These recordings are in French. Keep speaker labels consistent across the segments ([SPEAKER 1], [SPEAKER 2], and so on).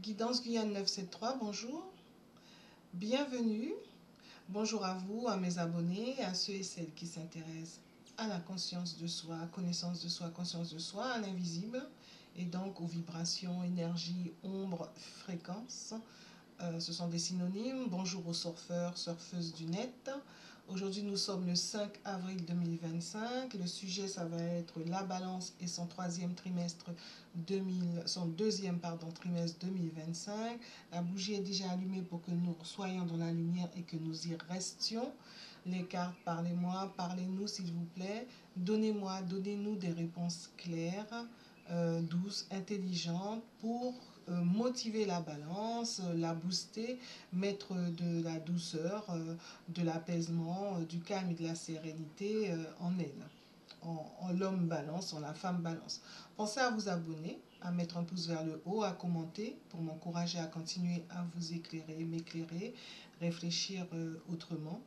[SPEAKER 1] Guidance Guyane 973, bonjour, bienvenue, bonjour à vous, à mes abonnés, à ceux et celles qui s'intéressent à la conscience de soi, connaissance de soi, conscience de soi, à l'invisible, et donc aux vibrations, énergie, ombre, fréquence. Ce sont des synonymes. Bonjour aux surfeurs, surfeuses du net. Aujourd'hui, nous sommes le 5 avril 2025. Le sujet, ça va être la balance et son deuxième trimestre 2025. La bougie est déjà allumée pour que nous soyons dans la lumière et que nous y restions. Les cartes, parlez-moi, parlez-nous s'il vous plaît. Donnez-nous des réponses claires, douces, intelligentes pour motiver la balance, la booster, mettre de la douceur, de l'apaisement, du calme et de la sérénité en elle, en l'homme balance, en la femme balance. Pensez à vous abonner, à mettre un pouce vers le haut, à commenter pour m'encourager à continuer à vous éclairer, m'éclairer, réfléchir autrement.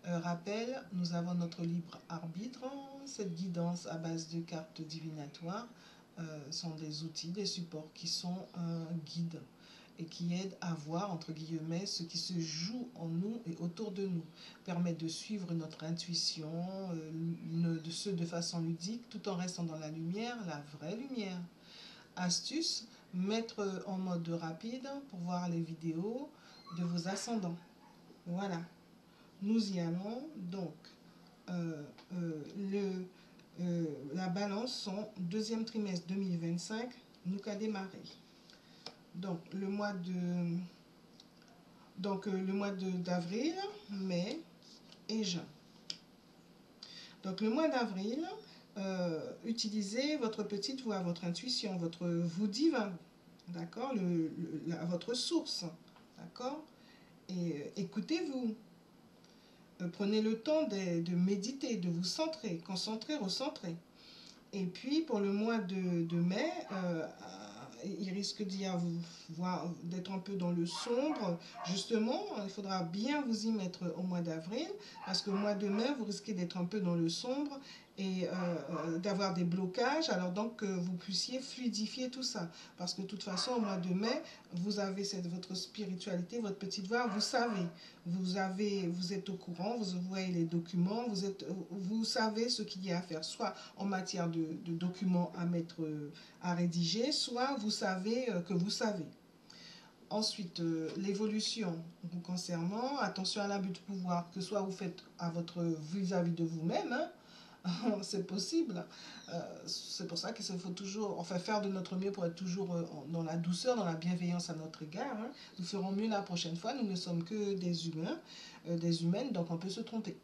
[SPEAKER 1] Rappel, nous avons notre libre arbitre. Cette guidance à base de cartes divinatoires sont des outils, des supports qui sont guides et qui aident à voir, entre guillemets, ce qui se joue en nous et autour de nous. Permettent de suivre notre intuition, de façon ludique, tout en restant dans la lumière, la vraie lumière. Astuce, mettre en mode rapide pour voir les vidéos de vos ascendants. Voilà. Nous y allons. Donc, la balance, son deuxième trimestre 2025, nous qu'a démarré. Donc, le mois d'avril, mai et juin. Donc, le mois d'avril, utilisez votre petite voix, votre intuition, votre vous divin, d'accord, votre source, d'accord, et écoutez-vous. Prenez le temps de méditer, de vous centrer, concentrer, recentrer. Et puis pour le mois de mai, il risque d'être un peu dans le sombre. Justement, il faudra bien vous y mettre au mois d'avril, parce que au mois de mai, vous risquez d'être un peu dans le sombre et d'avoir des blocages, alors donc que vous puissiez fluidifier tout ça. Parce que de toute façon, au mois de mai, vous avez votre spiritualité, votre petite voix, vous savez, vous êtes au courant, vous voyez les documents, vous savez ce qu'il y a à faire, soit en matière de documents à mettre, à rédiger, soit vous savez que vous savez. Ensuite, l'évolution vous concernant, attention à l'abus de pouvoir, que soit vous faites à votre vis-à-vis de vous-même, hein, c'est possible. C'est pour ça qu'il faut toujours faire de notre mieux pour être toujours dans la douceur, dans la bienveillance à notre égard. Hein. Nous ferons mieux la prochaine fois. Nous ne sommes que des humains, des humaines, donc on peut se tromper.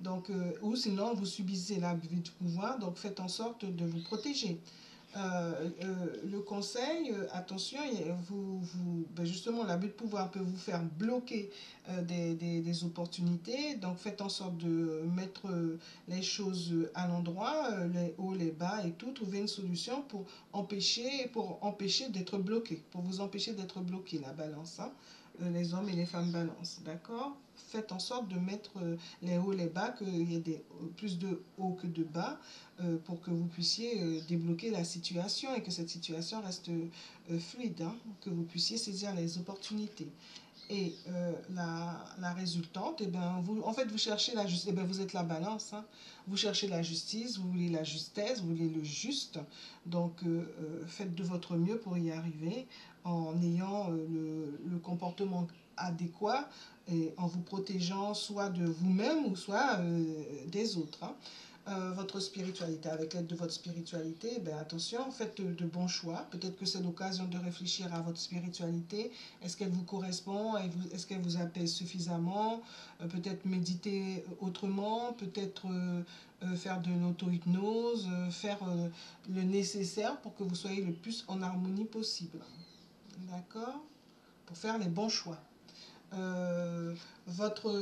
[SPEAKER 1] Donc, ou sinon, vous subissez l'abus de pouvoir, donc faites en sorte de vous protéger. Le conseil, attention, justement, l'abus de pouvoir peut vous faire bloquer des opportunités. Donc, faites en sorte de mettre les choses à l'endroit, les hauts, les bas et tout. Trouvez une solution pour empêcher d'être bloqué, pour vous empêcher d'être bloqué, la balance. Hein. Les hommes et les femmes balance, d'accord? Faites en sorte de mettre les hauts, les bas, qu'il y ait plus de hauts que de bas, pour que vous puissiez débloquer la situation et que cette situation reste fluide, hein, que vous puissiez saisir les opportunités. Et la résultante, vous cherchez la justice, vous êtes la balance, hein. Vous cherchez la justice, vous voulez la justesse, vous voulez le juste, donc faites de votre mieux pour y arriver en ayant le comportement adéquat et en vous protégeant soit de vous-même ou soit des autres. Hein. Votre spiritualité, avec l'aide de votre spiritualité, attention, faites de bons choix. Peut-être que c'est l'occasion de réfléchir à votre spiritualité. Est-ce qu'elle vous correspond? Est-ce qu'elle vous apaise suffisamment? Peut-être méditer autrement, peut-être faire de l'auto-hypnose, faire le nécessaire pour que vous soyez le plus en harmonie possible. D'accord? Pour faire les bons choix. Votre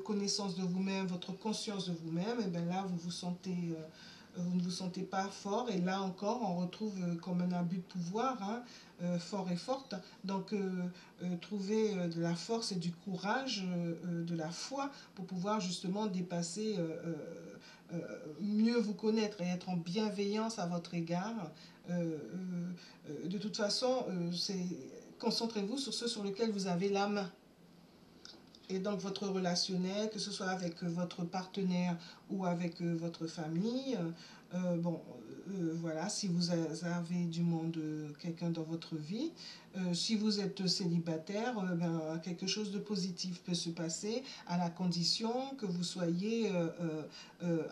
[SPEAKER 1] connaissance de vous-même, votre conscience de vous-même, et bien là vous ne vous sentez pas fort, et là encore on retrouve comme un abus de pouvoir, hein, fort et forte. Donc trouvez de la force et du courage, de la foi pour pouvoir justement dépasser mieux vous connaître et être en bienveillance à votre égard. De toute façon, concentrez-vous sur ce sur lequel vous avez la main. Et donc votre relationnel, que ce soit avec votre partenaire ou avec votre famille, bon, voilà, si vous avez du monde, quelqu'un dans votre vie, si vous êtes célibataire, ben, quelque chose de positif peut se passer à la condition que vous soyez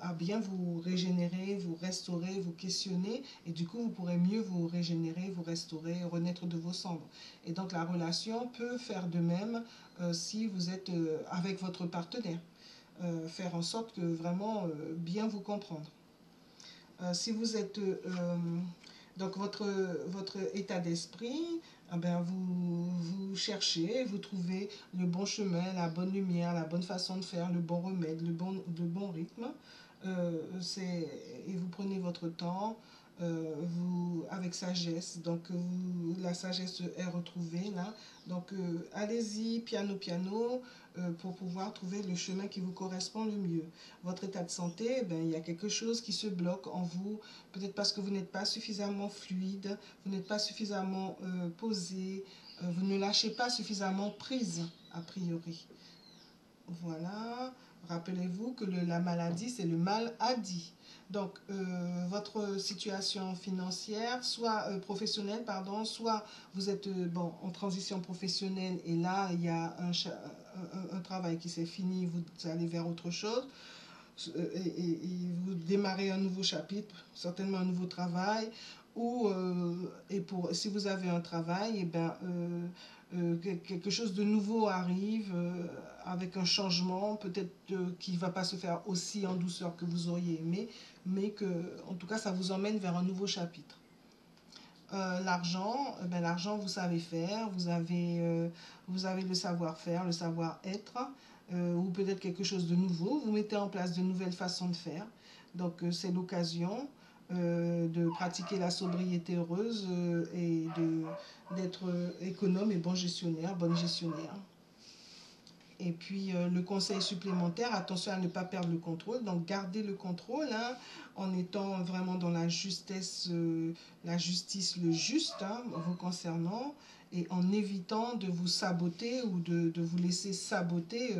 [SPEAKER 1] à bien vous régénérer, vous restaurer, vous questionner, et du coup vous pourrez mieux vous régénérer, vous restaurer, renaître de vos cendres. Et donc la relation peut faire de même si vous êtes avec votre partenaire. Faire en sorte que vraiment bien vous comprendre. Si vous êtes donc votre état d'esprit, ben vous cherchez, vous trouvez le bon chemin, la bonne lumière, la bonne façon de faire, le bon remède, le bon rythme. Et vous prenez votre temps, avec sagesse. Donc la sagesse est retrouvée là. Donc allez-y piano piano pour pouvoir trouver le chemin qui vous correspond le mieux. Votre état de santé, ben, il y a quelque chose qui se bloque en vous, peut-être parce que vous n'êtes pas suffisamment fluide, vous n'êtes pas suffisamment posé, vous ne lâchez pas suffisamment prise a priori. Voilà, rappelez-vous que la maladie, c'est le mal à dit. Donc, votre situation financière, soit professionnelle, pardon, soit vous êtes bon, en transition professionnelle et là, il y a un travail qui s'est fini, vous allez vers autre chose et vous démarrez un nouveau chapitre, certainement un nouveau travail, ou si vous avez un travail, et ben, quelque chose de nouveau arrive avec un changement, peut-être qui ne va pas se faire aussi en douceur que vous auriez aimé, mais que, en tout cas, ça vous emmène vers un nouveau chapitre. L'argent, ben, l'argent, vous savez faire, vous avez le savoir-faire, le savoir-être, ou peut-être quelque chose de nouveau, vous mettez en place de nouvelles façons de faire. Donc c'est l'occasion de pratiquer la sobriété heureuse et d'être économe et bon gestionnaire, bonne gestionnaire. Et puis le conseil supplémentaire, attention à ne pas perdre le contrôle, donc gardez le contrôle hein, en étant vraiment dans la justesse, la justice, le juste hein, vous concernant, et en évitant de vous saboter ou de vous laisser saboter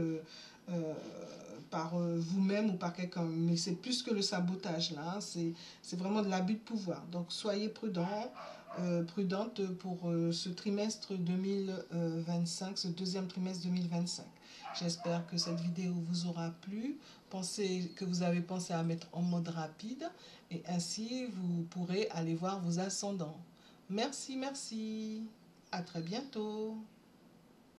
[SPEAKER 1] par vous-même ou par quelqu'un. Mais c'est plus que le sabotage là, hein, c'est vraiment de l'abus de pouvoir. Donc soyez prudents. Prudente pour ce trimestre 2025, ce deuxième trimestre 2025. J'espère que cette vidéo vous aura plu. Pensez que vous avez pensé à mettre en mode rapide et ainsi vous pourrez aller voir vos ascendants. Merci, merci. À très bientôt.